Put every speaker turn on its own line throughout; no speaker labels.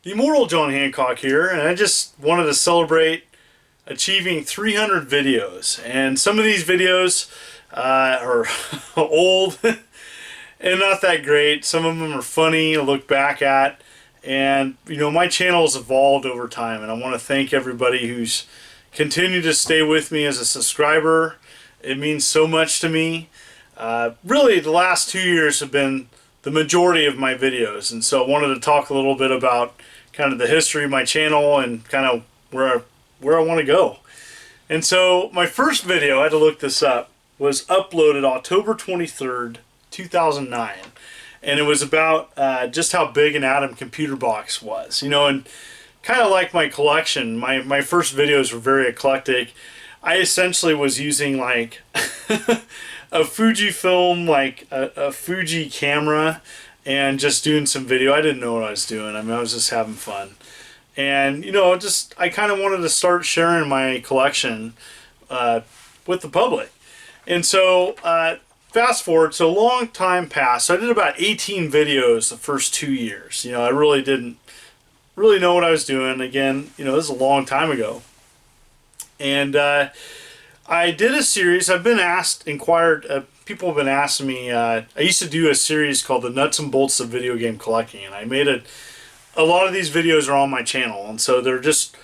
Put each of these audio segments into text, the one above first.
The Immortal John Hancock here, and I just wanted to celebrate achieving 300 videos. And some of these videos are old and not that great. Some of them are funny to look back at. And, you know, my channel has evolved over time, and I want to thank everybody who's continued to stay with me as a subscriber. It means so much to me. Really, the last 2 years have been the majority of my videos, and so I wanted to talk a little bit about kind of the history of my channel and kind of where I want to go. And so my first video, I had to look this up, was uploaded October 23rd, 2009. And it was about just how big an Atom computer box was. You know, and kind of like my collection, my first videos were very eclectic. I essentially was using like a Fujifilm, like a Fuji camera, and just doing some video. I didn't know what I was doing. I mean, I was just having fun. And, you know, I kind of wanted to start sharing my collection with the public. And so, fast forward, so a long time passed. So I did about 18 videos the first 2 years. You know, I really didn't really know what I was doing. Again, you know, this is a long time ago. And I did a series. I've been people have been asking me, I used to do a series called The Nuts and Bolts of Video Game Collecting, and I made a lot of these videos are on my channel, and so they're just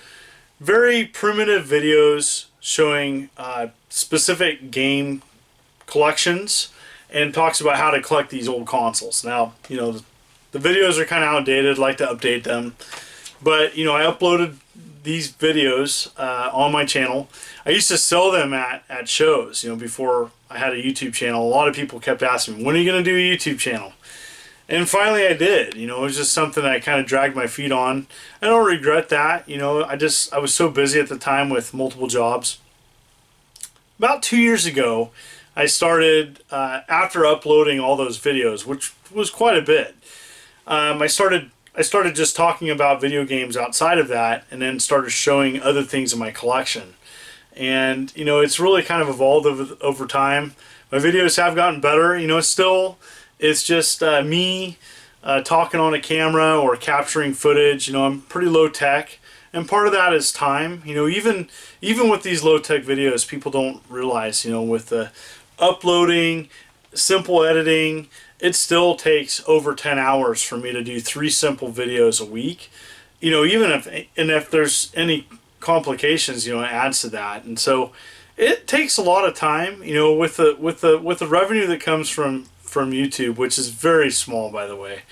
very primitive videos showing specific game collections and talks about how to collect these old consoles. Now, you know, the videos are kind of outdated, I'd like to update them, but, you know, I uploaded these videos on my channel. I used to sell them at shows, you know, before I had a YouTube channel. A lot of people kept asking me, when are you going to do a YouTube channel? And finally I did. You know, it was just something that I kind of dragged my feet on. I don't regret that. You know, I was so busy at the time with multiple jobs. About 2 years ago, I started, after uploading all those videos, which was quite a bit, I started just talking about video games outside of that, and then started showing other things in my collection. And, you know, it's really kind of evolved over time. My videos have gotten better. You know, it's just me talking on a camera or capturing footage. You know, I'm pretty low tech, and part of that is time. You know, even with these low tech videos, people don't realize, you know, with the uploading, simple editing, it still takes over 10 hours for me to do 3 simple videos a week. You know, if there's any complications, you know, it adds to that. And so it takes a lot of time, you know, with the revenue that comes from YouTube, which is very small, by the way.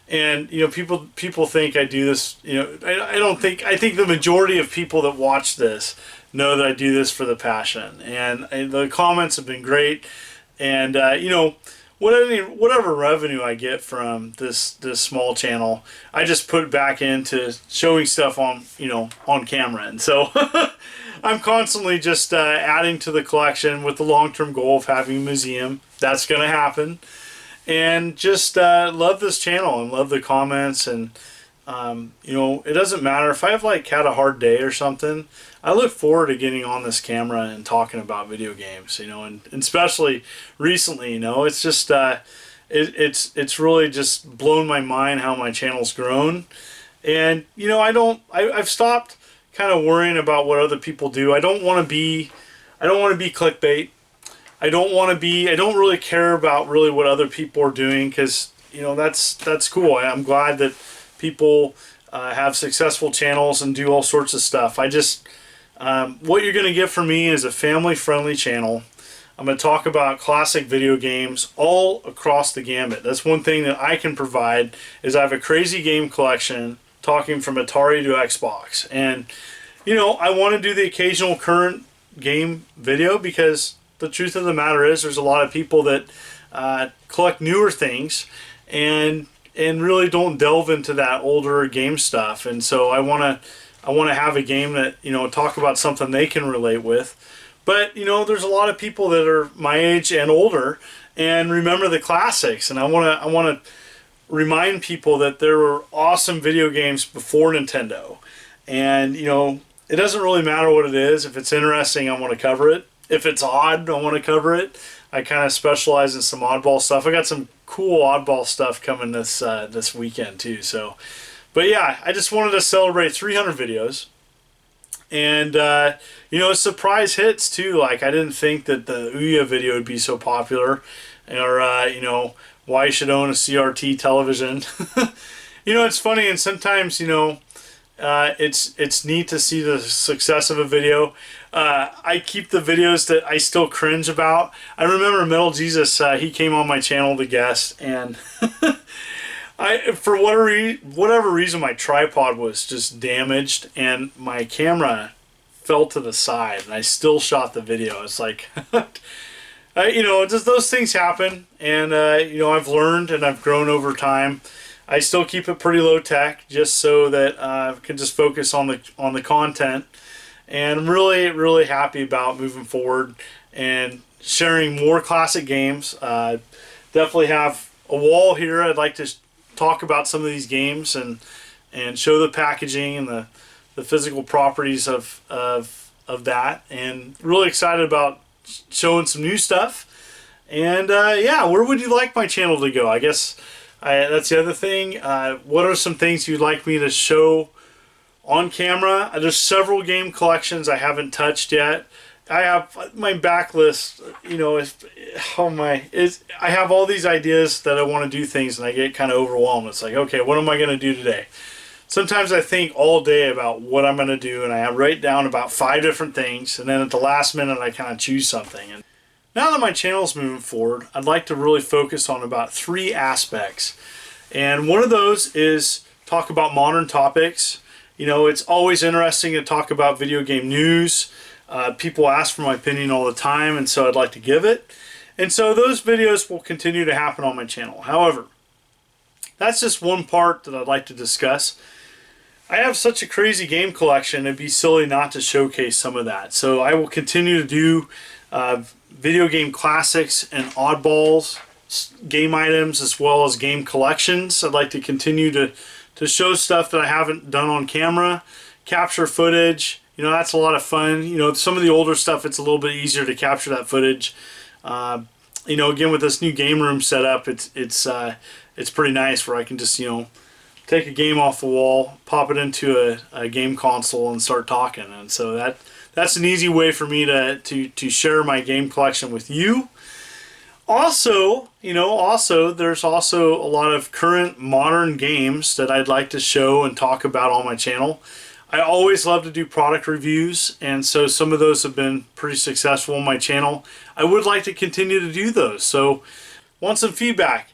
And, you know, people think I do this, you know, I think the majority of people that watch this know that I do this for the passion. And the comments have been great. And, you know, whatever revenue I get from this small channel, I just put back into showing stuff on, you know, on camera. And so I'm constantly just adding to the collection with the long-term goal of having a museum. That's going to happen. And just love this channel and love the comments. And you know, it doesn't matter if I have like had a hard day or something. I look forward to getting on this camera and talking about video games, you know, and especially recently, you know, it's just it's really just blown my mind how my channel's grown. And, you know, I've stopped kind of worrying about what other people do. I don't want to be clickbait. I don't really care about really what other people are doing, because, you know, that's cool. I'm glad that people have successful channels and do all sorts of stuff. I just what you're going to get from me is a family-friendly channel. I'm going to talk about classic video games all across the gambit. That's one thing that I can provide, is I have a crazy game collection, talking from Atari to Xbox. And, you know, I want to do the occasional current game video, because the truth of the matter is there's a lot of people that collect newer things and really don't delve into that older game stuff. And so I want to have a game that, you know, talk about something they can relate with. But, you know, there's a lot of people that are my age and older and remember the classics, and I want to remind people that there were awesome video games before Nintendo. And, you know, it doesn't really matter what it is. If it's interesting, I want to cover it. If it's odd, I want to cover it. I kind of specialize in some oddball stuff. I got some cool oddball stuff coming this weekend too. So But yeah, I just wanted to celebrate 300 videos. And, you know, surprise hits too. Like, I didn't think that the Ouya video would be so popular. Or, you know, why you should own a CRT television. You know, it's funny, and sometimes, you know, it's neat to see the success of a video. I keep the videos that I still cringe about. I remember Metal Jesus, he came on my channel to guest, and for whatever reason, my tripod was just damaged, and my camera fell to the side, and I still shot the video. It's like, you know, just those things happen, and you know, I've learned and I've grown over time. I still keep it pretty low tech, just so that I can just focus on the content. And I'm really happy about moving forward and sharing more classic games. Definitely have a wall here. I'd like to talk about some of these games and show the packaging and the physical properties of that. And really excited about showing some new stuff. And yeah, where would you like my channel to go? I guess that's the other thing. What are some things you'd like me to show on camera? There's several game collections I haven't touched yet. I have my backlist, you know, I have all these ideas that I want to do things, and I get kind of overwhelmed. It's like, okay, what am I going to do today? Sometimes I think all day about what I'm going to do, and I write down about 5 different things, and then at the last minute I kind of choose something. And now that my channel's moving forward, I'd like to really focus on about 3 aspects. And one of those is talk about modern topics. You know, it's always interesting to talk about video game news. People ask for my opinion all the time, and so I'd like to give it. And so those videos will continue to happen on my channel. However, that's just one part that I'd like to discuss. I have such a crazy game collection, it'd be silly not to showcase some of that. So I will continue to do video game classics and oddballs, game items, as well as game collections. I'd like to continue to show stuff that I haven't done on camera, capture footage. You know, that's a lot of fun. You know, some of the older stuff, it's a little bit easier to capture that footage. You know, again, with this new game room setup, it's pretty nice where I can just, you know, take a game off the wall, pop it into a game console, and start talking. And so that's an easy way for me to share my game collection with you. Also, you know, there's also a lot of current modern games that I'd like to show and talk about on my channel. I always love to do product reviews, and so some of those have been pretty successful on my channel. I would like to continue to do those, so want some feedback.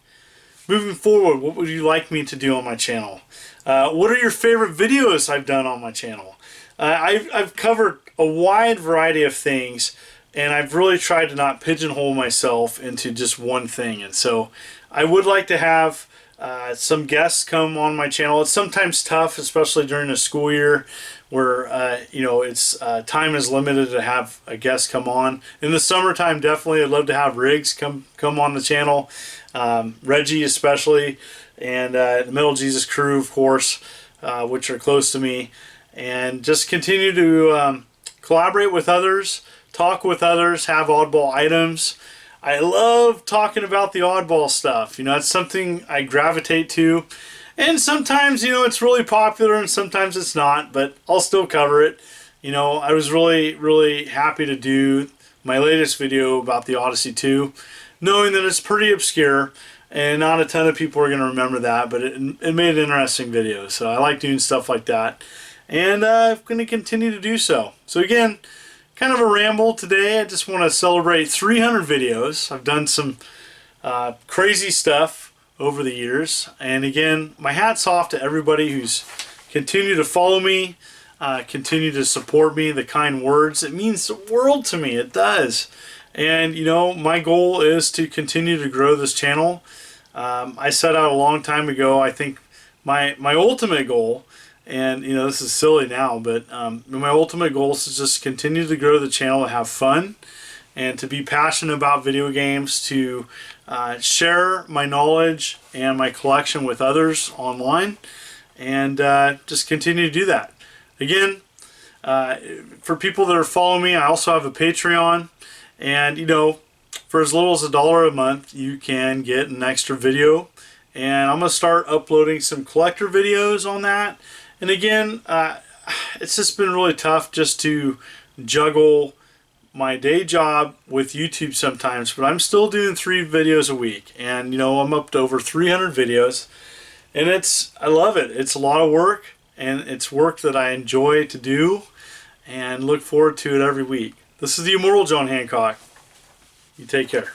Moving forward, what would you like me to do on my channel? What are your favorite videos I've done on my channel? I've covered a wide variety of things, and I've really tried to not pigeonhole myself into just one thing. And so I would like to have some guests come on my channel. It's sometimes tough, especially during the school year, where you know, it's time is limited to have a guest come on. In the summertime, definitely I'd love to have Riggs come on the channel, Reggie especially, and the Metal Jesus crew, of course, which are close to me, and just continue to collaborate with others, talk with others, have oddball items. I love talking about the oddball stuff. You know, it's something I gravitate to. And sometimes, you know, it's really popular and sometimes it's not, but I'll still cover it. You know, I was really happy to do my latest video about the Odyssey 2, knowing that it's pretty obscure and not a ton of people are going to remember that, but it made an interesting video. So I like doing stuff like that, and I'm going to continue to do so. So again, kind of a ramble today. I just want to celebrate 300 videos. I've done some crazy stuff over the years. And again, my hat's off to everybody who's continued to follow me, continue to support me, the kind words. It means the world to me. It does. And, you know, my goal is to continue to grow this channel. I set out a long time ago, I think my ultimate goal, and, you know, this is silly now, but my ultimate goal is to just continue to grow the channel, to have fun, and to be passionate about video games, to share my knowledge and my collection with others online, and just continue to do that. Again, for people that are following me, I also have a Patreon, and, you know, for as little as $1 a month, you can get an extra video and I'm going to start uploading some collector videos on that. And again, it's just been really tough just to juggle my day job with YouTube sometimes, but I'm still doing 3 videos a week, and you know, I'm up to over 300 videos, and I love it. It's a lot of work, and it's work that I enjoy to do and look forward to it every week. This is the Immortal John Hancock. You take care.